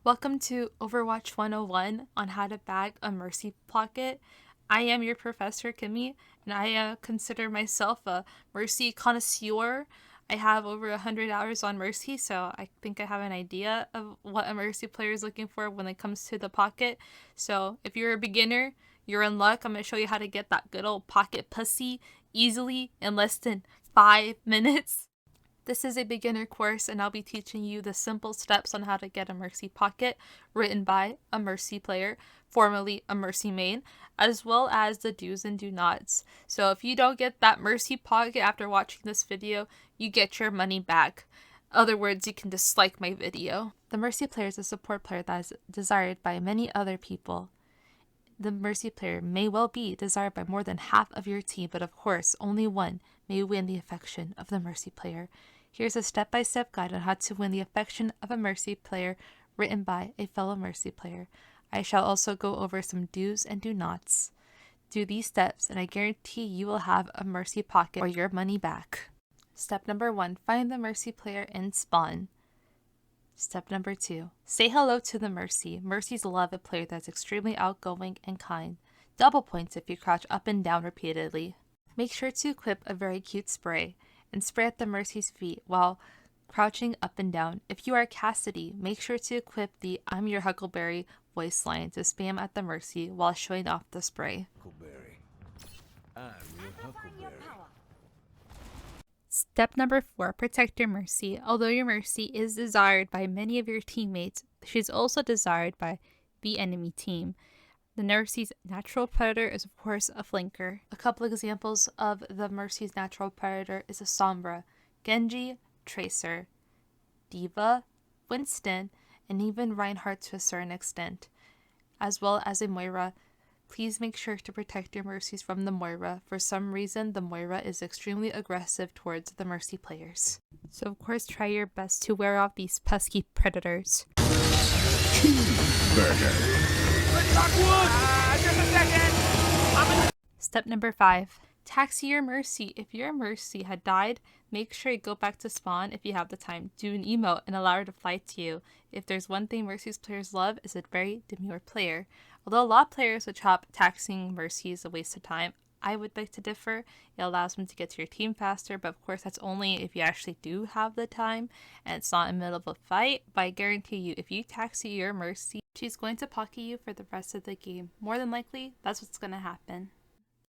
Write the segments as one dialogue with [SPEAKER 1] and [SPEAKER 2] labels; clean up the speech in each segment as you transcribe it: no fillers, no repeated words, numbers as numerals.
[SPEAKER 1] Welcome to Overwatch 101 on how to bag a Mercy pocket. I am your professor, Kimmy, and I consider myself a Mercy connoisseur. I have over 100 hours on Mercy, so I think I have an idea of what a Mercy player is looking for when it comes to the pocket. So if you're a beginner, you're in luck. I'm going to show you how to get that good old pocket pussy easily in less than 5 minutes. This is a beginner course, and I'll be teaching you the simple steps on how to get a Mercy pocket written by a Mercy player, formerly a Mercy main, as well as the do's and do nots. So if you don't get that Mercy pocket after watching this video, you get your money back. Other words, you can dislike my video. The Mercy player is a support player that is desired by many other people. The Mercy player may well be desired by more than half of your team, but of course, only one may win the affection of the Mercy player. Here's a step-by-step guide on how to win the affection of a Mercy player written by a fellow Mercy player. I shall also go over some do's and do nots. Do these steps and I guarantee you will have a Mercy pocket or your money back. Step number 1, find the Mercy player in spawn. Step number 2, say hello to the Mercy. Mercies love a player that's extremely outgoing and kind. Double points if you crouch up and down repeatedly. Make sure to equip a very cute spray and spray at the Mercy's feet while crouching up and down. If you are Cassidy, make sure to equip the I'm your Huckleberry voice line to spam at the Mercy while showing off the spray.
[SPEAKER 2] Huckleberry. I'm your Huckleberry.
[SPEAKER 1] Step number 4, protect your Mercy. Although your Mercy is desired by many of your teammates, she's also desired by the enemy team. The Mercy's natural predator is, of course, a flanker. A couple examples of the Mercy's natural predator is a Sombra, Genji, Tracer, Diva, Winston, and even Reinhardt to a certain extent, as well as a Moira. Please make sure to protect your Mercies from the Moira. For some reason, the Moira is extremely aggressive towards the Mercy players. So of course, try your best to wear off these pesky predators. Step number 5. Taxi your Mercy. If your Mercy had died, make sure you go back to spawn if you have the time. Do an emote and allow her to fly to you. If there's one thing Mercy's players love, is a very demure player. Although a lot of players would chop taxing Mercy a waste of time, I would beg to differ. It allows them to get to your team faster, but of course that's only if you actually do have the time and it's not in the middle of a fight. But I guarantee you, if you taxi your Mercy, she's going to pocket you for the rest of the game. More than likely, that's what's going to happen.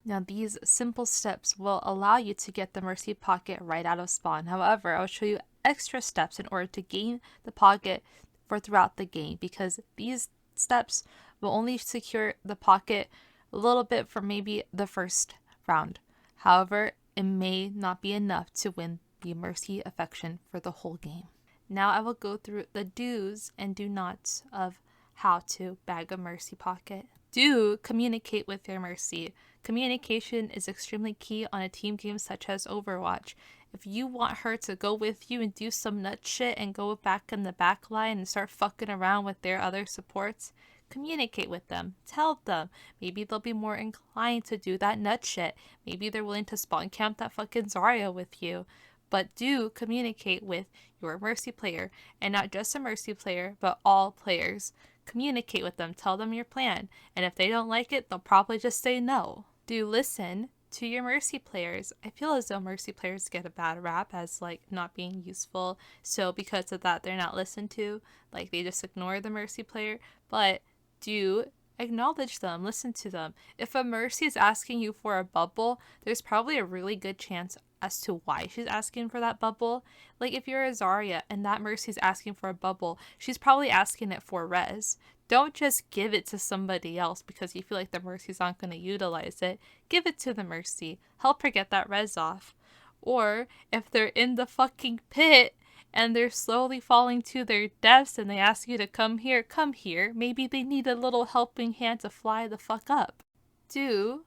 [SPEAKER 1] Now these simple steps will allow you to get the Mercy pocket right out of spawn. However, I'll show you extra steps in order to gain the pocket for throughout the game, because these steps will only secure the pocket a little bit for maybe the first round. However, it may not be enough to win the Mercy affection for the whole game. Now I will go through the do's and do nots of how to bag a Mercy pocket. Do communicate with your Mercy. Communication is extremely key on a team game such as Overwatch. If you want her to go with you and do some nut shit and go back in the back line and start fucking around with their other supports, communicate with them. Tell them. Maybe they'll be more inclined to do that nut shit. Maybe they're willing to spawn camp that fucking Zarya with you. But do communicate with your Mercy player. And not just a Mercy player, but all players. Communicate with them. Tell them your plan. And if they don't like it, they'll probably just say no. Do listen to your Mercy players. I feel as though Mercy players get a bad rap as like not being useful. So because of that, they're not listened to. Like they just ignore the Mercy player. But do acknowledge them, listen to them. If a Mercy is asking you for a bubble, there's probably a really good chance as to why she's asking for that bubble. Like if you're a Zarya and that Mercy's asking for a bubble, she's probably asking it for res. Don't just give it to somebody else because you feel like the Mercy's not going to utilize it. Give it to the Mercy. Help her get that res off. Or if they're in the fucking pit and they're slowly falling to their deaths and they ask you to come here, come here. Maybe they need a little helping hand to fly the fuck up. Do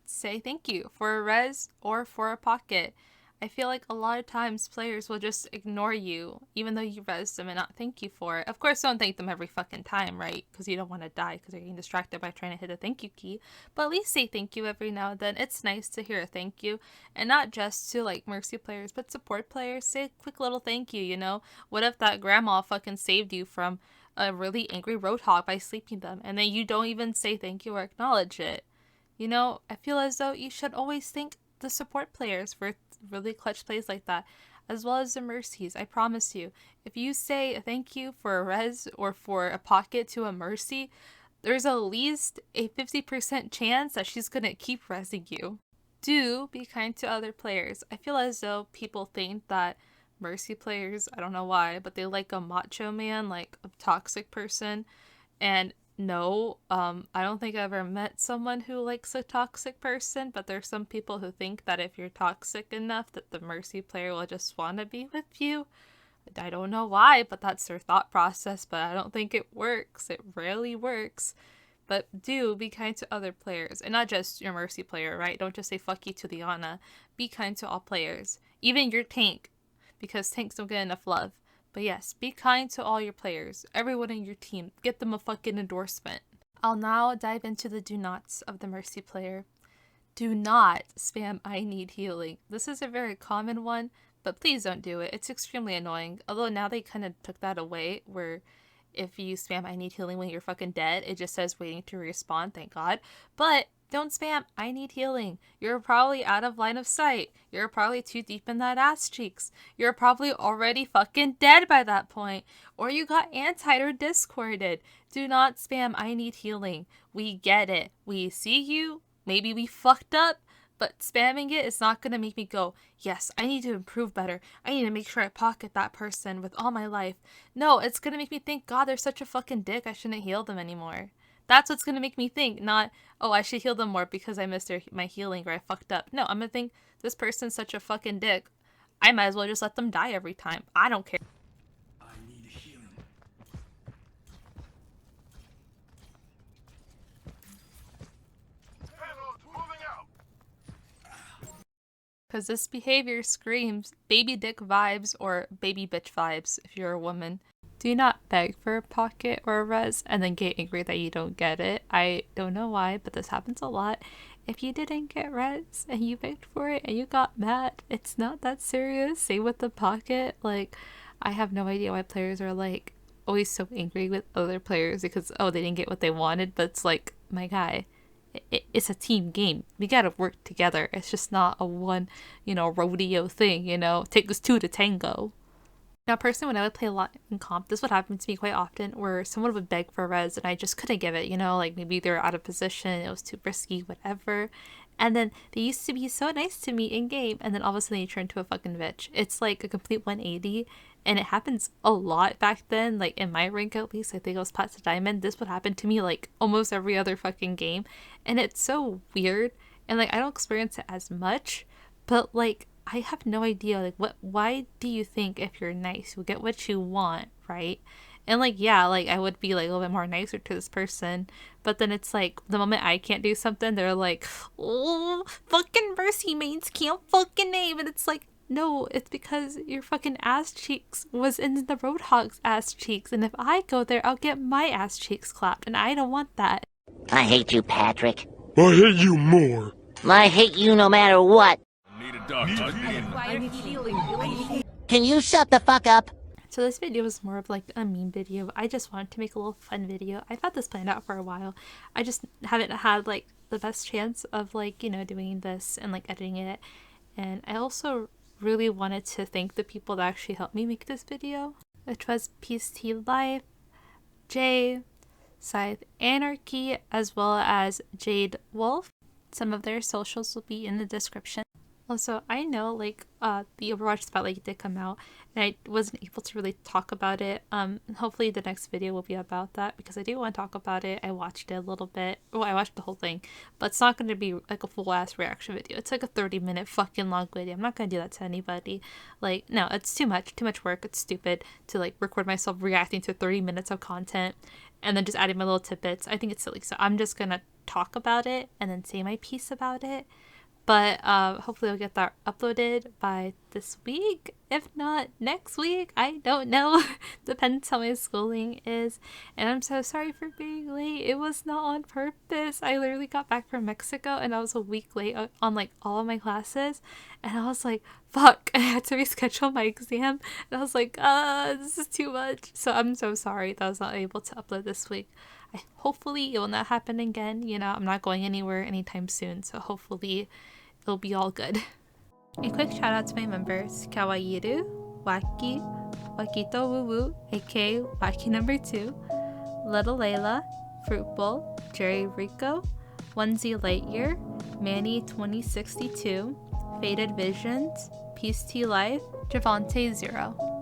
[SPEAKER 1] say thank you for a res or for a pocket. I feel like a lot of times players will just ignore you even though you res them and not thank you for it. Of course, don't thank them every fucking time, right? Because you don't want to die because you're getting distracted by trying to hit a thank you key. But at least say thank you every now and then. It's nice to hear a thank you. And not just to like Mercy players, but support players. Say a quick little thank you, you know? What if that grandma fucking saved you from a really angry roadhog by sleeping them, and then you don't even say thank you or acknowledge it. You know, I feel as though you should always thank the support players for really clutch plays like that, as well as the Mercies. I promise you, if you say thank you for a res or for a pocket to a Mercy, there's at least a 50% chance that she's gonna keep resing you. Do be kind to other players. I feel as though people think that Mercy players, I don't know why, but they like a macho man, like a toxic person. And no, I don't think I've ever met someone who likes a toxic person, but there's some people who think that if you're toxic enough that the Mercy player will just want to be with you. I don't know why, but that's their thought process, but I don't think it works. It rarely works. But do be kind to other players, and not just your Mercy player, right? Don't just say fuck you to the Ana. Be kind to all players, even your tank, because tanks don't get enough love. But yes, be kind to all your players, everyone in your team. Get them a fucking endorsement. I'll now dive into the do nots of the Mercy player. Do not spam I need healing. This is a very common one, but please don't do it. It's extremely annoying. Although now they kind of took that away, where if you spam I need healing when you're fucking dead, it just says waiting to respawn, thank God. But don't spam I need healing. You're probably out of line of sight. You're probably too deep in that ass cheeks. You're probably already fucking dead by that point. Or you got antied or discorded. Do not spam I need healing. We get it. We see you. Maybe we fucked up. But spamming it is not going to make me go, yes, I need to improve better. I need to make sure I pocket that person with all my life. No, it's going to make me think, God, they're such a fucking dick. I shouldn't heal them anymore. That's what's going to make me think, not, oh, I should heal them more because I missed my healing or I fucked up. No, I'm going to think, this person's such a fucking dick. I might as well just let them die every time. I don't care.
[SPEAKER 2] I need healing.
[SPEAKER 1] Because this behavior screams baby dick vibes or baby bitch vibes if you're a woman. Do not beg for a pocket or a res and then get angry that you don't get it. I don't know why, but this happens a lot. If you didn't get res and you begged for it and you got mad, it's not that serious. Same with the pocket. Like, I have no idea why players are like always so angry with other players because, oh, they didn't get what they wanted. But it's like, my guy, it's a team game. We gotta work together. It's just not a one, rodeo thing, Take us two to tango. Now, personally, when I would play a lot in comp, this would happen to me quite often, where someone would beg for res and I just couldn't give it, like maybe they're out of position, it was too risky, whatever. And then they used to be so nice to me in game, and then all of a sudden they turn into a fucking bitch. It's like a complete 180, and it happens a lot back then, like in my rank at least. I think I was plat to diamond. This would happen to me like almost every other fucking game, and it's so weird. And like I don't experience it as much, but like I have no idea, like why do you think if you're nice you'll get what you want, right? And like, yeah, like I would be like a little bit more nicer to this person, but then it's like the moment I can't do something, they're like, oh, fucking Mercy mains can't fucking name. And it's like, no, it's because your fucking ass cheeks was in the Roadhog's ass cheeks, and if I go there, I'll get my ass cheeks clapped, and I don't want that.
[SPEAKER 3] I hate you, Patrick.
[SPEAKER 4] I hate you more.
[SPEAKER 3] I hate you no matter what.
[SPEAKER 2] Need a doctor.
[SPEAKER 3] Can you shut the fuck up?
[SPEAKER 1] So this video was more of like a meme video. I just wanted to make a little fun video. I've had this planned out for a while. I just haven't had like the best chance of like, doing this and like editing it. And I also really wanted to thank the people that actually helped me make this video, which was Peace Tea Life, Jay, ScytheAnarcy, as well as Jade Wolf. Some of their socials will be in the description. Also, I know like the Overwatch Spotlight did come out, and I wasn't able to really talk about it. Hopefully the next video will be about that, because I do want to talk about it. I watched it a little bit. Well, I watched the whole thing, but it's not going to be like a full ass reaction video. It's like a 30-minute fucking long video. I'm not going to do that to anybody. Like, no, it's too much work. It's stupid to like record myself reacting to 30 minutes of content and then just adding my little tidbits. I think it's silly. So I'm just going to talk about it and then say my piece about it. But hopefully I'll get that uploaded by this week. If not, next week. I don't know. Depends how my schooling is. And I'm so sorry for being late. It was not on purpose. I literally got back from Mexico and I was a week late on like all of my classes. And I was like, fuck, I had to reschedule my exam. And I was like, this is too much. So I'm so sorry that I was not able to upload this week. Hopefully it will not happen again. You know, I'm not going anywhere anytime soon. So hopefully it'll be all good. A quick shout out to my members, Kawaiiru, Waki, Wakito Woo Woo, aka Waki number 2, Little Layla, Fruit Bowl, Jerry Rico, Onesie Lightyear, Manny 2062, Faded Visions, Peace Tea Life, Javante 0.